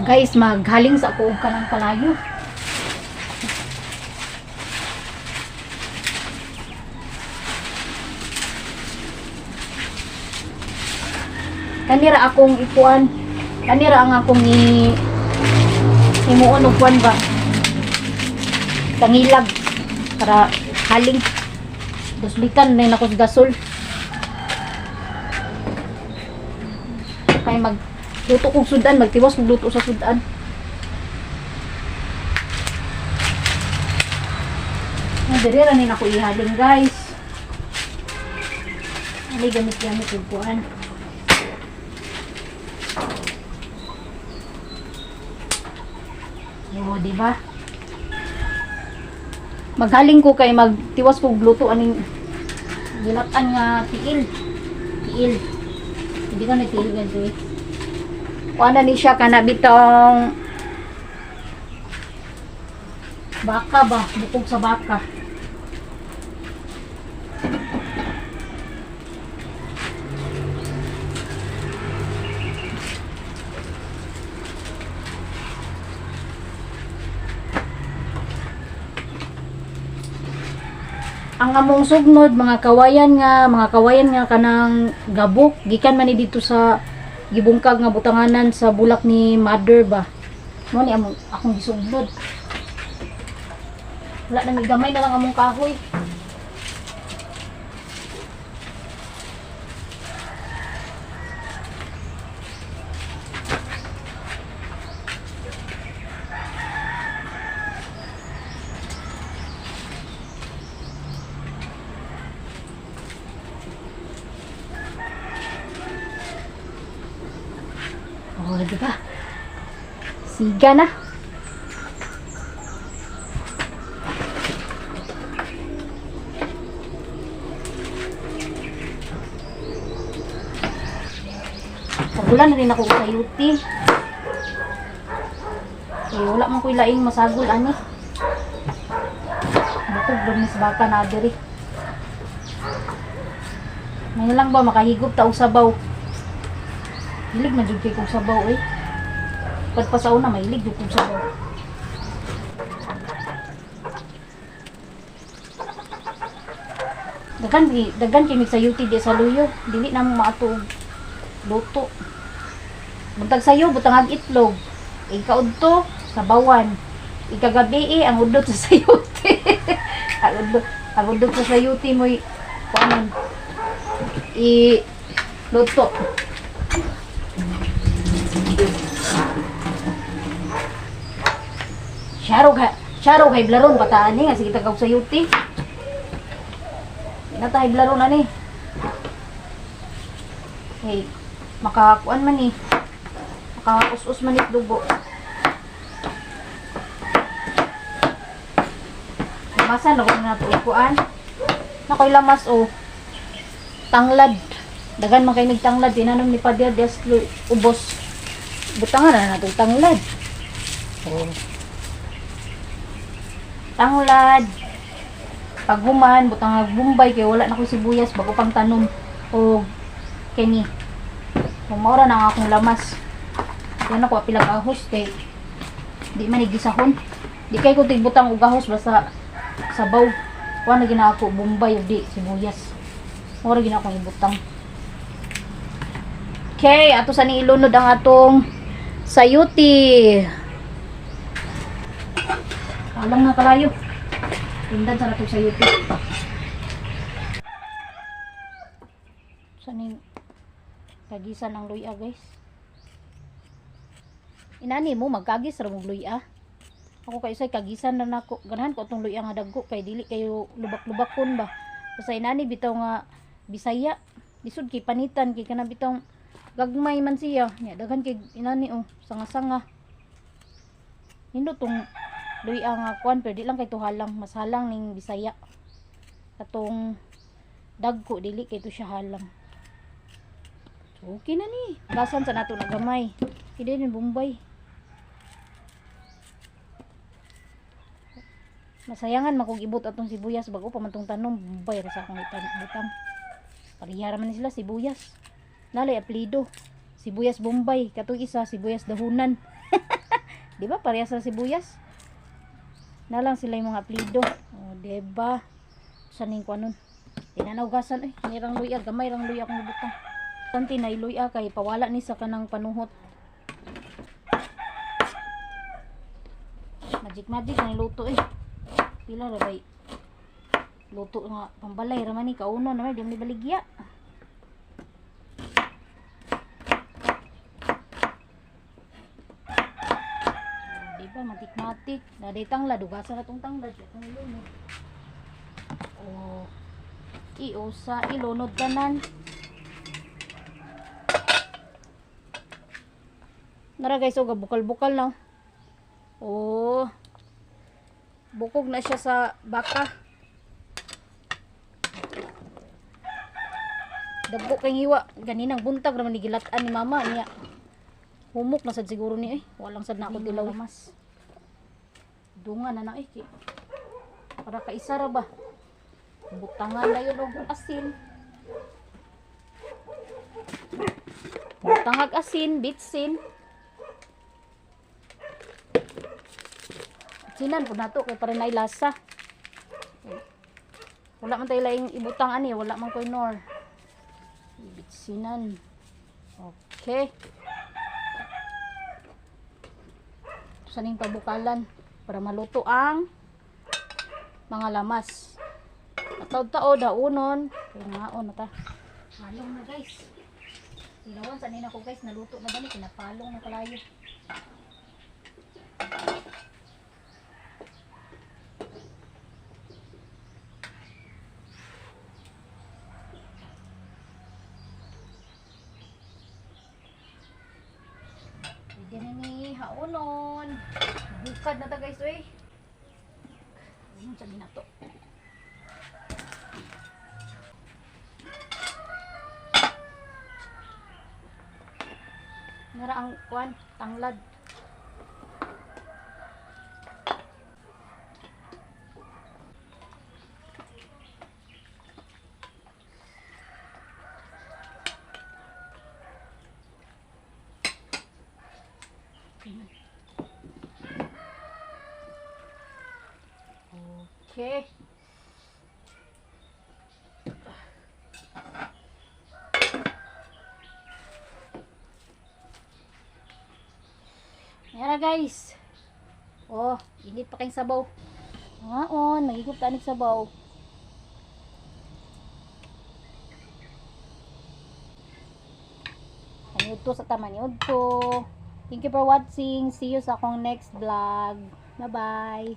Guys, maghaling sa ako og kanang kalayo. Kanira akong ikuan. Kanira ang akong himuon og kuan ba. Tangilag para haling. Duslikan na nako sa gasol. Kay magluto kong sudan, magtiwas kong luto sa sudan. Nadirira rin ako ihaling guys. Ay gamit-gamit yung kuan. O, diba? Maghaling ko kay magtiwas kong luto aning ginatan nga tiil. Tiil. Hindi ka na tiil ganito eh. Kuha ni siya kana bitong baka ba? Bukog sa baka. Ang among sugnod mga kawayan nga kanang gabok gikan man ni dito sa gibungkag nga butanganan sa bulak ni mother ba. Mo ni akong gisugnod. Wala nang gamay na lang among kahoy. Oh, diba? Siga na. Pagulan na rin ako sa yuti. Eh, wala man ko'y laing masagol, ani. Bukog, lumis baka na diri. May lang ba makahigop ta og sabaw? Hilig na jud kay kong sabaw eh. Pagpasaw na mahilig jud kong sabaw. Daghan kay sa yuti di sa luyo. Dili na mo maato og luto. Buntag sayo butang ag itlog. Ikaudto sabawan. Ikagabi ang udot sa sayuti. ang udot sa sayuti mo kuanon. Luto. Syaro kay blaron bataan ni nga sige tagaw sa yuti. Natay blaron ani. Hey, makakuan man ni. Makaus-us man ni dugo. Lamasan ako na to ikuan. Nakoy lamas o tanglad. Dagan man kay nagtanglad tinanom ni Padre Dias ubos. Butangan na nato tanglad. Oh. Tanglad. Paghuman, butang Bombay kay wala na ko sibuyas bago pang tanom o kini. Maura na akong lamas. Yan ako pilag ahos kay di man igisahon. Di kay ko tigbutang og ahos basta sabaw. Wa na gina ako Bombay ug di sibuyas. Maura gina akong ibutang. Okay, ato sa ni ilunod ang atong sayuti. Alang na kalayo. Tindan sa natong sayuti. Saning kagisan ng luya, guys. Inani mo magkagis ra mong luya. Ako kay say kagisan na nako. Ganahan ko atong luya nga dagko kay dili kayo lubak-lubakon ba. Basta inani bitaw nga Bisaya. Lisod kay panitan kay kana bitaw gagmay man siya. Nya daghan kay inani sanga-sanga. Hindo tong luya nga kuan pero di lang kay tuhalang, mas halang ning Bisaya. Katong dagko dili kay to siya halang. So, okay na ni. Basan sa nato na gamay. Kidi ni Bombay. Masayangan makog ibot atong sibuyas bago pa man tong tanom Bombay ra sa akong butang. Parihara man sila sibuyas. Nalay apelyido. Sibuyas Bombay, katong isa sibuyas dahunan. Di ba parehas sa sibuyas? Na lang sila yung mga apelido. Oh, di ba? Saning ko anon. Tinanawgasan nirang luya, gamay rang luya kung butang. Tanti na luya kay pawala ni sa kanang panuhot. Magic ang luto Pila ra bay. Luto nga pambalay ra man ni kauno na di man baligya. Diba matik-matik na ditang ladugasan atong tanglad atong ilunod. Oh, iusa ilunod tanan. Nara guys, oh, bukal-bukal na. Oh, bukog na siya sa baka. Dagko kay hiwa ganinang buntag raman ni gilat-an ni mama niya. Humok na sad siguro ni walang sad na ako dilaw mas. Dungan na para kaisa ra ba. Butangan na yun og asin. Butangag asin, bitsin. Sinan po nato kay para na lasa. Wala man tayo laing ibutang ani, wala man koy nor. Bitsinan. Okay. Saning pabukalan para maluto ang mga lamas. Ataw-taw daunon, pingaon na ta. Halong na guys. Ilawan sanin ako guys, naluto na gani pinapalong na kalayo. Pwede na ni haunon. Bukad na ta guys Ano sabi na to? Nara ang tanglad. Okay. Yan guys. Oh, init pa kayong sabaw. Ngaon, nagigop tanig sabaw. Ano to sa taman yun to. Thank you for watching. See you sa akong next vlog. Bye-bye.